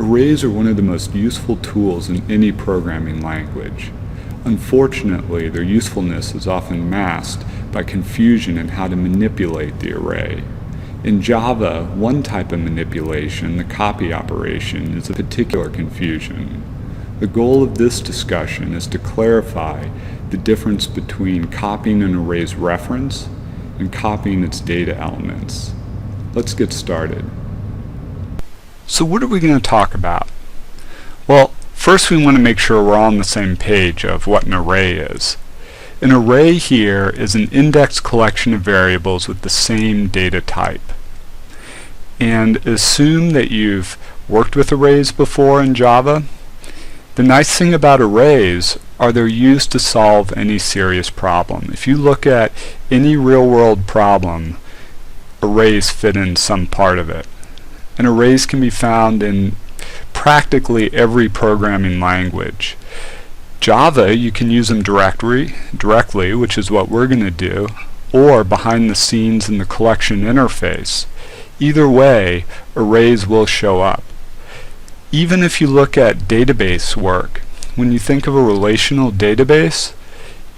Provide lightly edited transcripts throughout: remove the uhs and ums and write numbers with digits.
Arrays are one of the most useful tools in any programming language. Unfortunately, their usefulness is often masked by confusion in how to manipulate the array. In Java, one type of manipulation, the copy operation, is a particular confusion. The goal of this discussion is to clarify the difference between copying an array's reference and copying its data elements. Let's get started. So what are we going to talk about? Well, first we want to make sure we're all on the same page of what an array is. An array here is an indexed collection of variables with the same data type. And assume that you've worked with arrays before in Java. The nice thing about arrays are they're used to solve any serious problem. If you look at any real-world problem, arrays fit in some part of it. And arrays can be found in practically every programming language. Java, you can use them directly, which is what we're going to do, or behind the scenes in the collection interface. Either way, arrays will show up. Even if you look at database work, when you think of a relational database,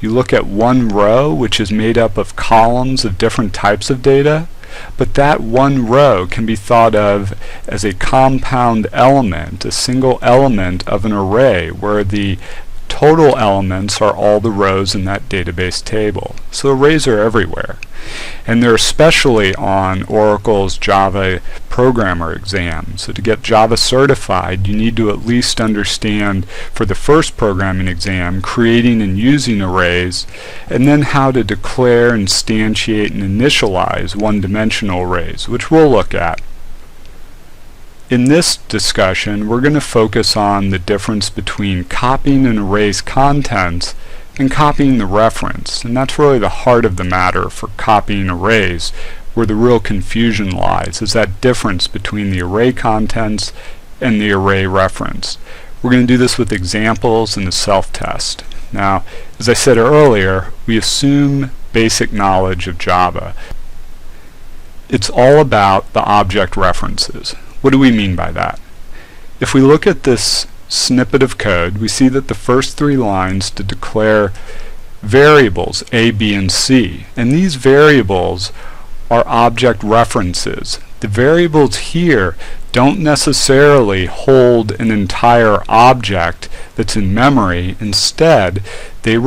you look at one row, which is made up of columns of different types of data, but that one row can be thought of as a compound element, a single element of an array, where the total elements are all the rows in that database table. So arrays are everywhere. And they're especially on Oracle's Java programmer exam. So to get Java certified, you need to at least understand, for the first programming exam, creating and using arrays, and then how to declare, instantiate, and initialize one-dimensional arrays, which we'll look at. In this discussion, we're going to focus on the difference between copying an array's contents and copying the reference. And that's really the heart of the matter for copying arrays, where the real confusion lies, is that difference between the array contents and the array reference. We're going to do this with examples and the self-test. Now, as I said earlier, we assume basic knowledge of Java. It's all about the object references. What do we mean by that? If we look at this snippet of code, we see that the first three lines to declare variables A, B, and C. And these variables are object references. The variables here don't necessarily hold an entire object that's in memory. Instead, they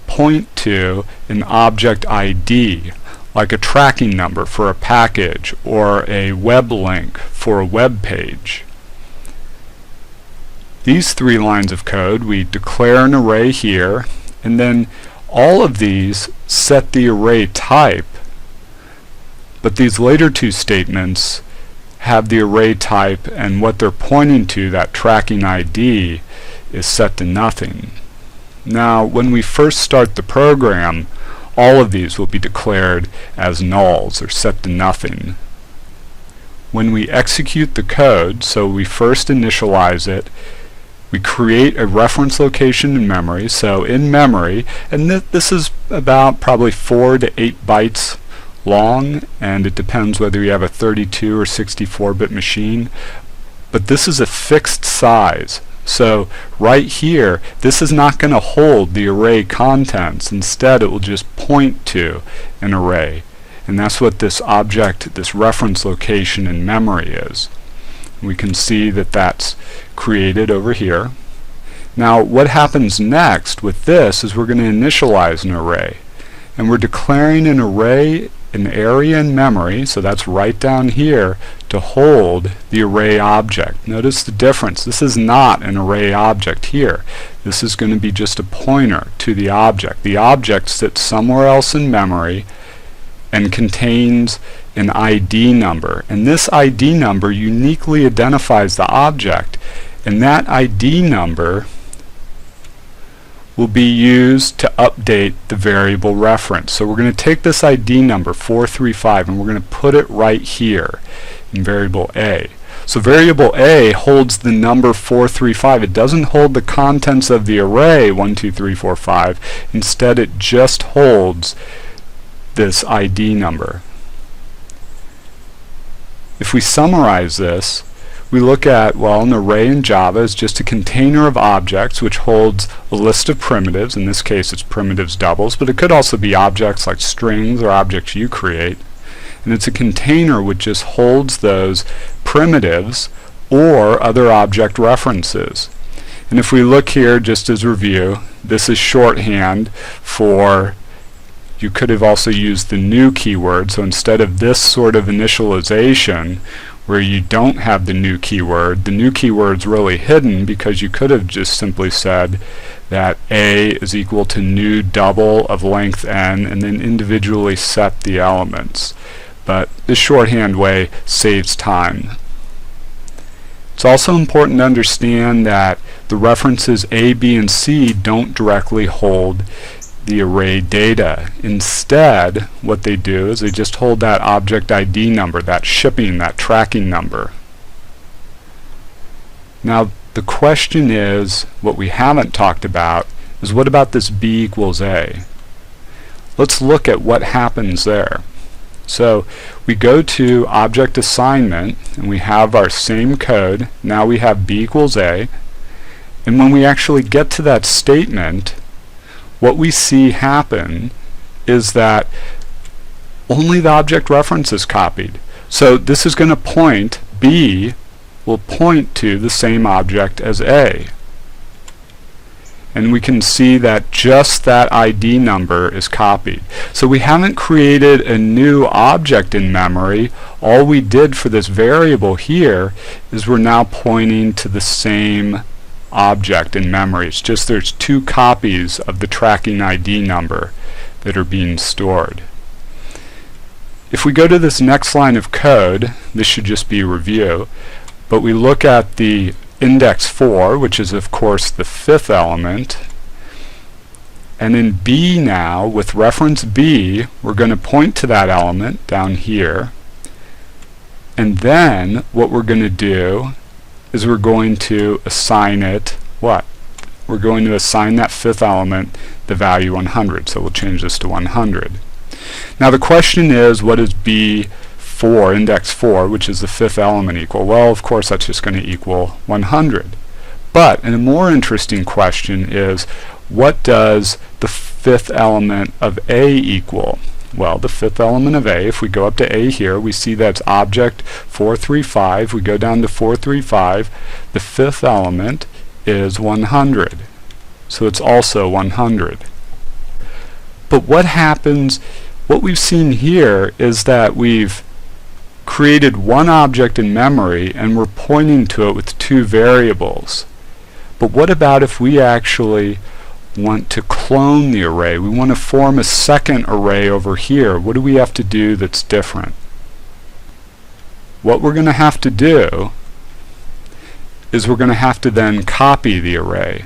point to an object ID, like a tracking number for a package or a web link for a web page. These three lines of code, we declare an array here, and then all of these set the array type, but these later two statements have the array type, and what they're pointing to, that tracking ID, is set to nothing. Now, when we first start the program, all of these will be declared as nulls, or set to nothing. When we execute the code, so we first initialize it, we create a reference location in memory. So in memory, and this is about probably 4 to 8 bytes long, and it depends whether you have a 32 or 64-bit machine, but this is a fixed size. So right here, this is not going to hold the array contents. Instead, it will just point to an array. And that's what this object, this reference location in memory is. We can see that that's created over here. Now, what happens next with this is we're going to initialize an array. And we're declaring an array, an area in memory, so that's right down here, to hold the array object. Notice the difference. This is not an array object here. This is going to be just a pointer to the object. The object sits somewhere else in memory and contains an ID number. And this ID number uniquely identifies the object. And that ID number will be used to update the variable reference. So we're going to take this ID number 435 and we're going to put it right here in variable A. So variable A holds the number 435. It doesn't hold the contents of the array 1, 2, 3, 4, 5. Instead, it just holds this ID number. If we summarize this, we look at, well, an array in Java is just a container of objects which holds a list of primitives. In this case, it's primitives doubles, but it could also be objects like strings or objects you create. And it's a container which just holds those primitives or other object references. And if we look here, just as review, this is shorthand for, you could have also used the new keyword. So instead of this sort of initialization where you don't have the new keyword's really hidden, because you could have just simply said that A is equal to new double of length n and then individually set the elements. But this shorthand way saves time. It's also important to understand that the references A, B, and C don't directly hold the array data. Instead, what they do is they just hold that object ID number, that shipping, that tracking number. Now, the question is, what we haven't talked about is, what about this B equals A? Let's look at what happens there. So we go to object assignment and we have our same code. Now we have B equals A, and when we actually get to that statement, what we see happen is that only the object reference is copied. So this is going to point, B will point to the same object as A. And we can see that just that ID number is copied. So we haven't created a new object in memory. All we did for this variable here is we're now pointing to the same object in memory. It's just there's two copies of the tracking ID number that are being stored. If we go to this next line of code, this should just be a review, but we look at the index 4, which is of course the fifth element, and in B now, with reference B, we're going to point to that element down here, and then what we're going to do is we're going to assign it what? We're going to assign that fifth element the value 100. So we'll change this to 100. Now the question is, what does B4, index 4, which is the fifth element, equal? Well, of course, that's just going to equal 100. But a more interesting question is, what does the fifth element of A equal? Well, the fifth element of A, if we go up to A here, we see that's object 435. We go down to 435. The fifth element is 100. So it's also 100. But what happens, what we've seen here is that we've created one object in memory and we're pointing to it with two variables. But what about if we actually want to clone the array? We want to form a second array over here. What do we have to do that's different? What we're going to have to do is we're going to have to then copy the array.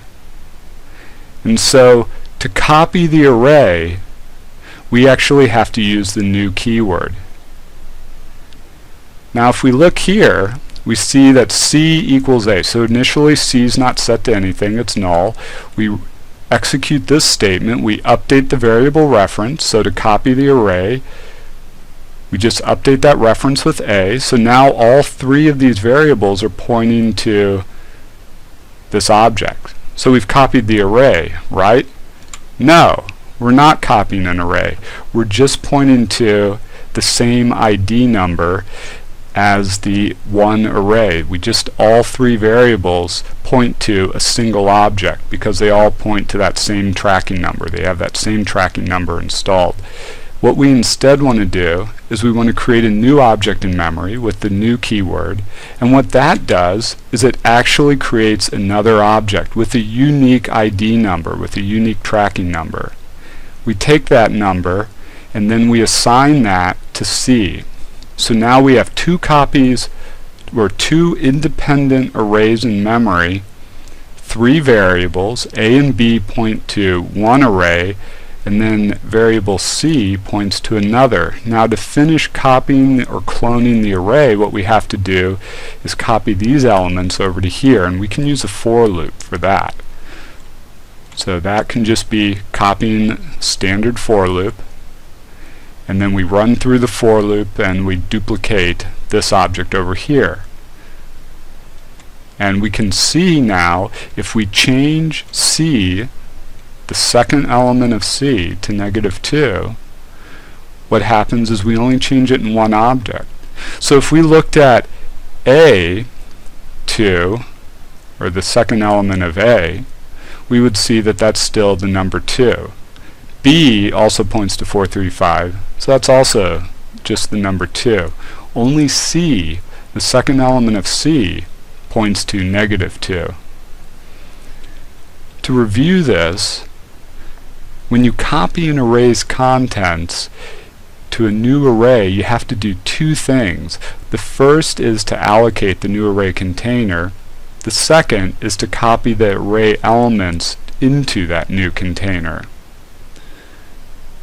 And so to copy the array, we actually have to use the new keyword. Now if we look here, we see that C equals A. So initially C is not set to anything, it's null. We execute this statement, we update the variable reference. So to copy the array, we just update that reference with A. So now all three of these variables are pointing to this object. So we've copied the array, right? No, we're not copying an array. We're just pointing to the same ID number as the one array. We just, all three variables point to a single object because they all point to that same tracking number. They have that same tracking number installed. What we instead want to do is we want to create a new object in memory with the new keyword, and what that does is it actually creates another object with a unique ID number, with a unique tracking number. We take that number and then we assign that to C. So now we have two copies, or two independent arrays in memory, three variables. A and B point to one array, and then variable C points to another. Now to finish copying or cloning the array, what we have to do is copy these elements over to here, and we can use a for loop for that. So that can just be copying standard for loop, and then we run through the for loop and we duplicate this object over here. And we can see now, if we change C, the second element of C, to -2, what happens is we only change it in one object. So if we looked at A2, or the second element of A, we would see that that's still the number 2. B also points to 435, so that's also just the number 2. Only C, the second element of C, points to -2. To review this, when you copy an array's contents to a new array, you have to do two things. The first is to allocate the new array container. The second is to copy the array elements into that new container.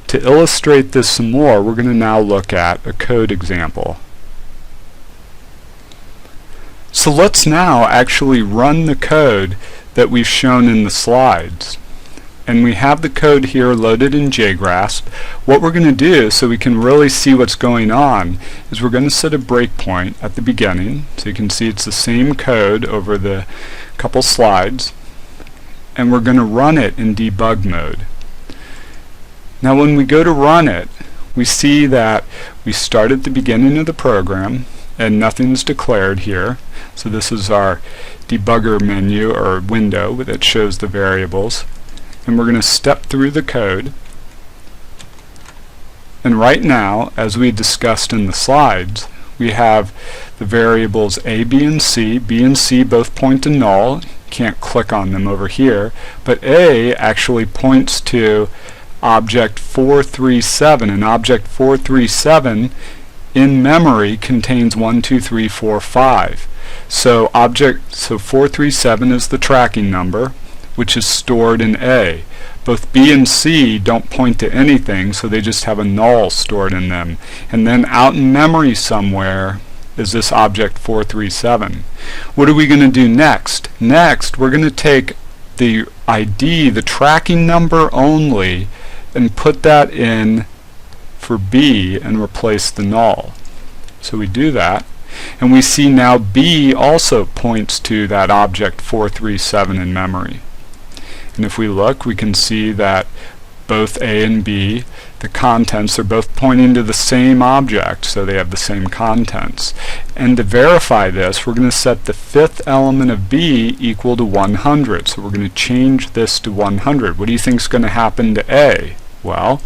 To illustrate this some more, we're going to now look at a code example. So let's now actually run the code that we've shown in the slides. And we have the code here loaded in JGrasp. What we're going to do, so we can really see what's going on, is we're going to set a breakpoint at the beginning. So you can see it's the same code over the couple slides. And we're going to run it in debug mode. Now when we go to run it, we see that we start at the beginning of the program and nothing's declared here. So this is our debugger menu or window that shows the variables. And we're going to step through the code. And right now, as we discussed in the slides, we have the variables A, B, and C. B and C both point to null. Can't click on them over here. But A actually points to object 437, and object 437 in memory contains 1, 2, 3, 4, 5. So 437 is the tracking number, which is stored in A. Both B and C don't point to anything, so they just have a null stored in them. And then out in memory somewhere is this object 437. What are we going to do next? Next, we're going to take the ID, the tracking number only, and put that in for B and replace the null. So we do that, and we see now B also points to that object 437 in memory. And if we look, we can see that both A and B, the contents are both pointing to the same object, so they have the same contents. And to verify this, we're going to set the fifth element of B equal to 100. So we're going to change this to 100. What do you think is going to happen to A? Well,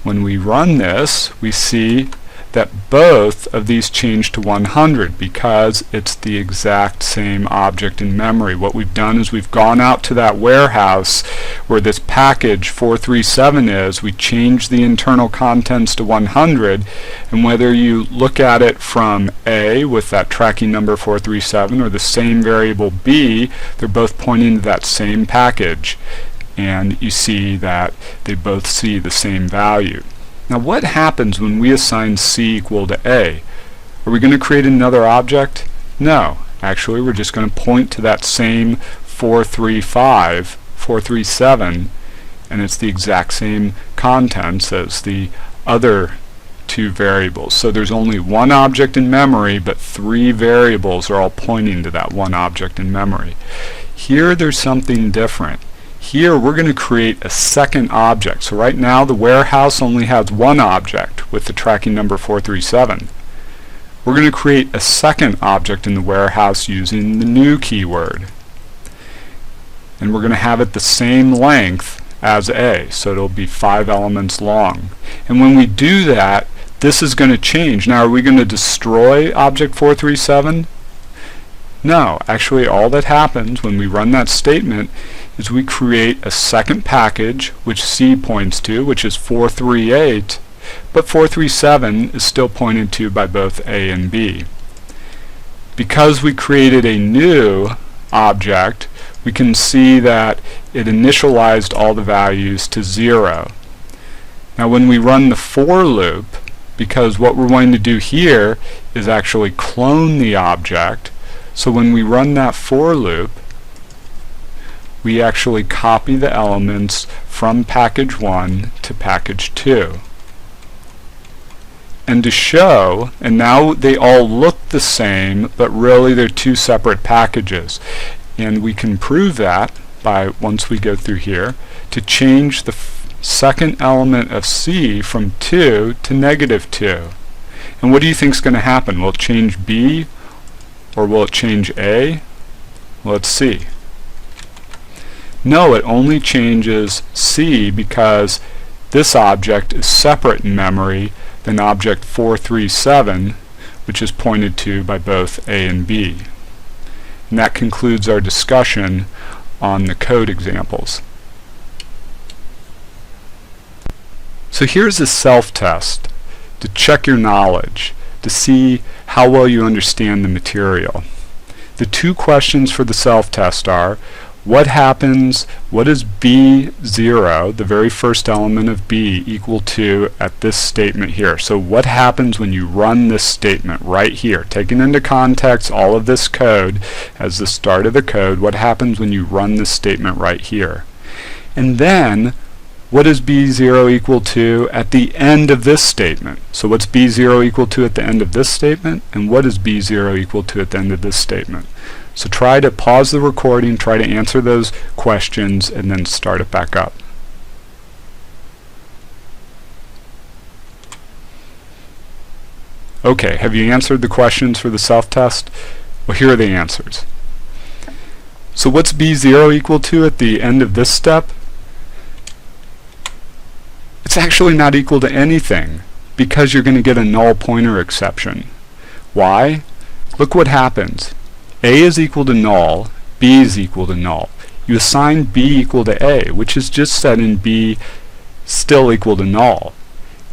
when we run this, we see that both of these change to 100 because it's the exact same object in memory. What we've done is we've gone out to that warehouse where this package 437 is, we changed the internal contents to 100, and whether you look at it from A with that tracking number 437 or the same variable B, they're both pointing to that same package, and you see that they both see the same value. Now what happens when we assign C equal to A? Are we going to create another object? No. Actually, we're just going to point to that same 437, and it's the exact same contents as the other two variables. So there's only one object in memory, but three variables are all pointing to that one object in memory. Here there's something different. Here we're going to create a second object. So right now the warehouse only has one object with the tracking number 437. We're going to create a second object in the warehouse using the new keyword. And we're going to have it the same length as A, so it'll be 5 elements long. And when we do that, this is going to change. Now are we going to destroy object 437? No, actually all that happens when we run that statement is we create a second package which C points to, which is 438, but 437 is still pointed to by both A and B. Because we created a new object, we can see that it initialized all the values to 0. Now when we run the for loop, because what we're going to do here is actually clone the object, so when we run that for loop, we actually copy the elements from package 1 to package 2. And to show, and now they all look the same, but really they're two separate packages. And we can prove that by, once we go through here, to change the second element of C from 2 to -2. And what do you think is going to happen? Will it change B or will it change A? Let's see. No, it only changes C because this object is separate in memory than object 437, which is pointed to by both A and B. And that concludes our discussion on the code examples. So here's a self-test to check your knowledge, to see how well you understand the material. The two questions for the self-test are, what happens, what is B0, the very first element of B, equal to at this statement here? So what happens when you run this statement right here? Taking into context all of this code as the start of the code, what happens when you run this statement right here? And then, what is B0 equal to at the end of this statement? So what's B0 equal to at the end of this statement? And what is B0 equal to at the end of this statement? So try to pause the recording, try to answer those questions, and then start it back up. Okay, have you answered the questions for the self-test? Well, here are the answers. So what's B0 equal to at the end of this step? It's actually not equal to anything because you're going to get a null pointer exception. Why? Look what happens. A is equal to null, B is equal to null. You assign B equal to A, which is just setting B still equal to null.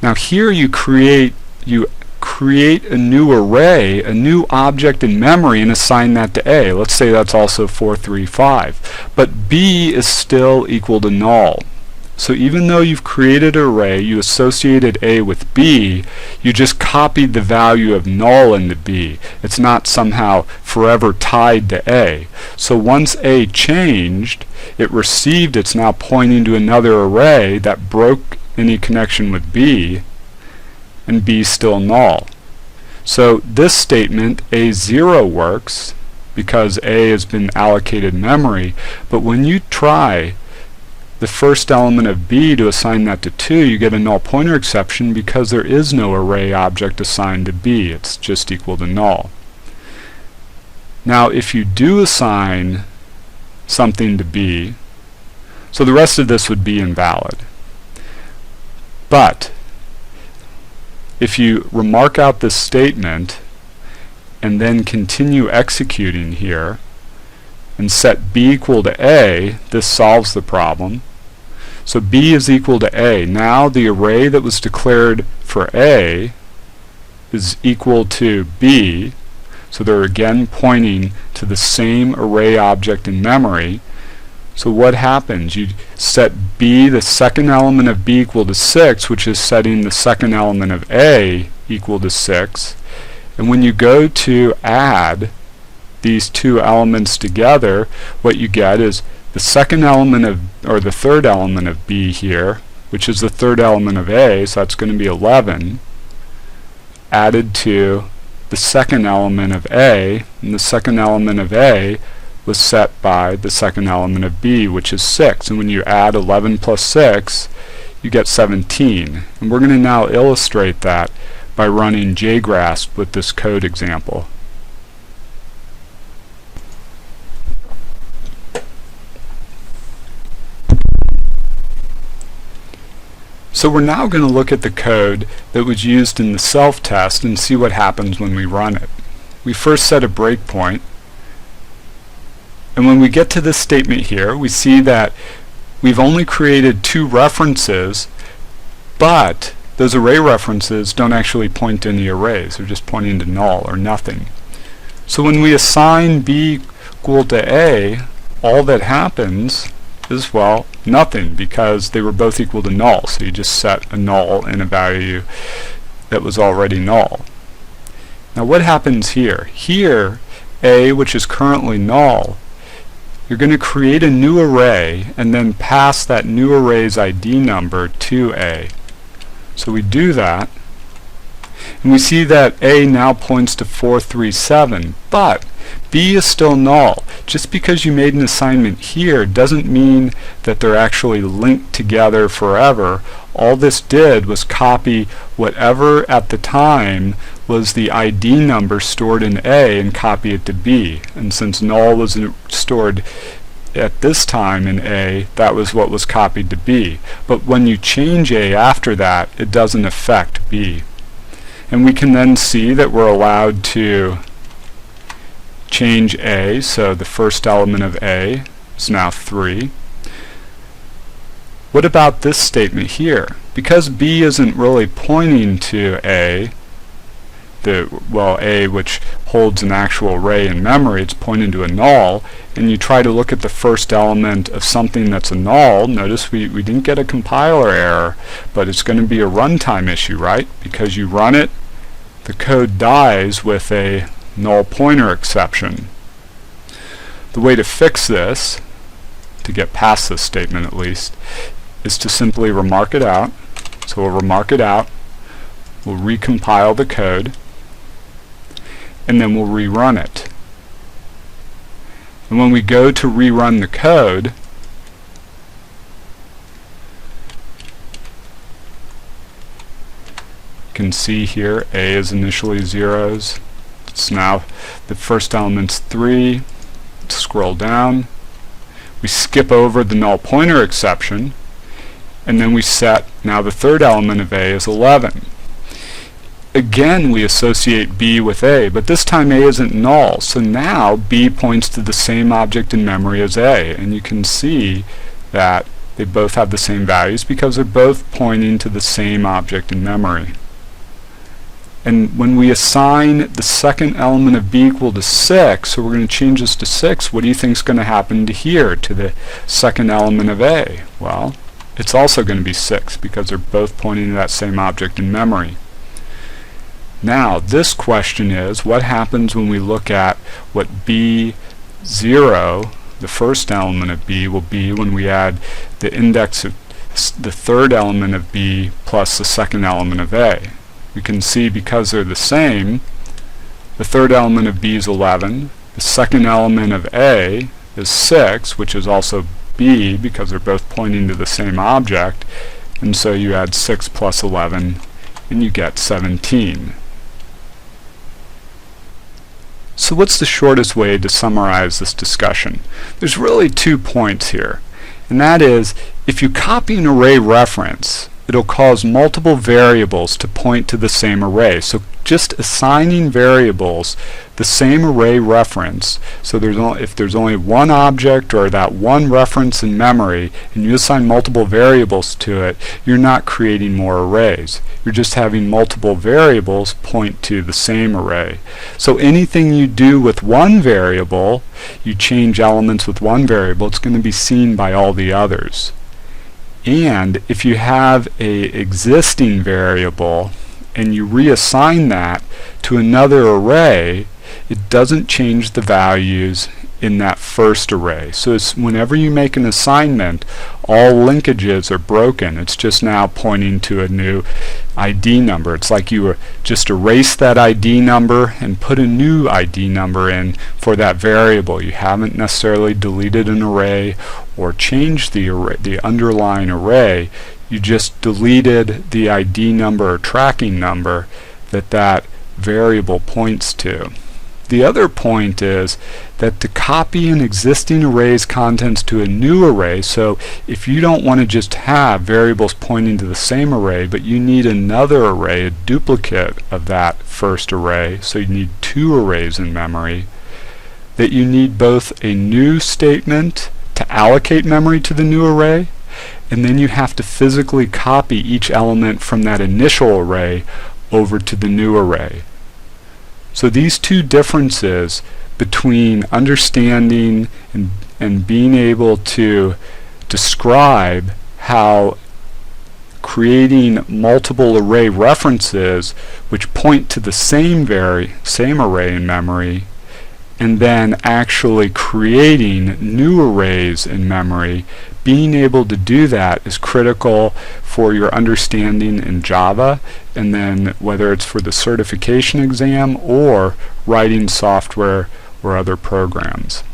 Now here you create a new array, a new object in memory, and assign that to A. Let's say that's also 435. But B is still equal to null. So even though you've created an array, you associated A with B, you just copied the value of null into B. It's not somehow forever tied to A. So once A changed, it received, it's now pointing to another array that broke any connection with B, and B is still null. So this statement, A0, works because A has been allocated memory, but when you try the first element of B to assign that to 2, you get a null pointer exception because there is no array object assigned to B. It's just equal to null. Now if you do assign something to B, so the rest of this would be invalid. But if you remark out this statement and then continue executing here and set B equal to A, this solves the problem. So B is equal to A. Now the array that was declared for A is equal to B. So they're again pointing to the same array object in memory. So what happens? You set B, the second element of B, equal to 6, which is setting the second element of A equal to 6. And when you go to add these two elements together, what you get is the second element of, or the third element of B here, which is the third element of A, so that's going to be 11, added to the second element of A, and the second element of A was set by the second element of B, which is 6. And when you add 11 plus 6, you get 17. And we're going to now illustrate that by running JGrasp with this code example. So we're now going to look at the code that was used in the self-test and see what happens when we run it. We first set a breakpoint, and when we get to this statement here, we see that we've only created 2 references, but those array references don't actually point to any arrays. They're just pointing to null or nothing. So when we assign B equal to A, all that happens is, well, nothing, because they were both equal to null. So you just set a null in a value that was already null. Now what happens here? Here, A, which is currently null, you're going to create a new array and then pass that new array's ID number to A. So we do that, And we see that A now points to 437, but B is still null. Just because you made an assignment here doesn't mean that they're actually linked together forever. All this did was copy whatever at the time was the ID number stored in A and copy it to B. And since null was stored at this time in A, that was what was copied to B. But when you change A after that, it doesn't affect B. And we can then see that we're allowed to change A, so the first element of A is now 3. What about this statement here? Because B isn't really pointing to A, A which holds an actual array in memory, it's pointing to a null, and you try to look at the first element of something that's a null. Notice we didn't get a compiler error, but it's going to be a runtime issue, right? Because you run it, the code dies with a null pointer exception. The way to fix this, to get past this statement at least, is to simply remark it out. So we'll remark it out, we'll recompile the code, and then we'll rerun it. And when we go to rerun the code, you can see here A is initially zeros. It's now the first element's 3. Let's scroll down. We skip over the null pointer exception, and then we set now the third element of A is 11. Again, we associate B with A, but this time A isn't null, so now B points to the same object in memory as A, and you can see that they both have the same values because they're both pointing to the same object in memory. And when we assign the second element of B equal to 6, so we're going to change this to 6, what do you think is going to happen to here, to the second element of A? Well, it's also going to be 6 because they're both pointing to that same object in memory. Now, this question is, what happens when we look at what B0, the first element of B, will be when we add the index of the third element of B plus the second element of A? We can see because they're the same, the third element of B is 11, the second element of A is 6, which is also B because they're both pointing to the same object, and so you add 6 plus 11 and you get 17. So what's the shortest way to summarize this discussion? There's really 2 points here, and that is, if you copy an array reference, it'll cause multiple variables to point to the same array. So just assigning variables the same array reference, so if there's only one object or that one reference in memory and you assign multiple variables to it, you're not creating more arrays. You're just having multiple variables point to the same array. So anything you do with one variable, you change elements with one variable, it's going to be seen by all the others. And if you have a existing variable and you reassign that to another array, it doesn't change the values in that first array. So whenever you make an assignment, all linkages are broken. It's just now pointing to a new ID number. It's like you just erase that ID number and put a new ID number in for that variable. You haven't necessarily deleted an array or changed the array, the underlying array. You just deleted the ID number or tracking number that variable points to. The other point is that to copy an existing array's contents to a new array, so if you don't want to just have variables pointing to the same array, but you need another array, a duplicate of that first array, so you need 2 arrays in memory, that you need both a new statement to allocate memory to the new array, and then you have to physically copy each element from that initial array over to the new array. So these 2 differences between understanding and being able to describe how creating multiple array references which point to the same array in memory and then actually creating new arrays in memory, being able to do that is critical for your understanding in Java, and then whether it's for the certification exam or writing software or other programs.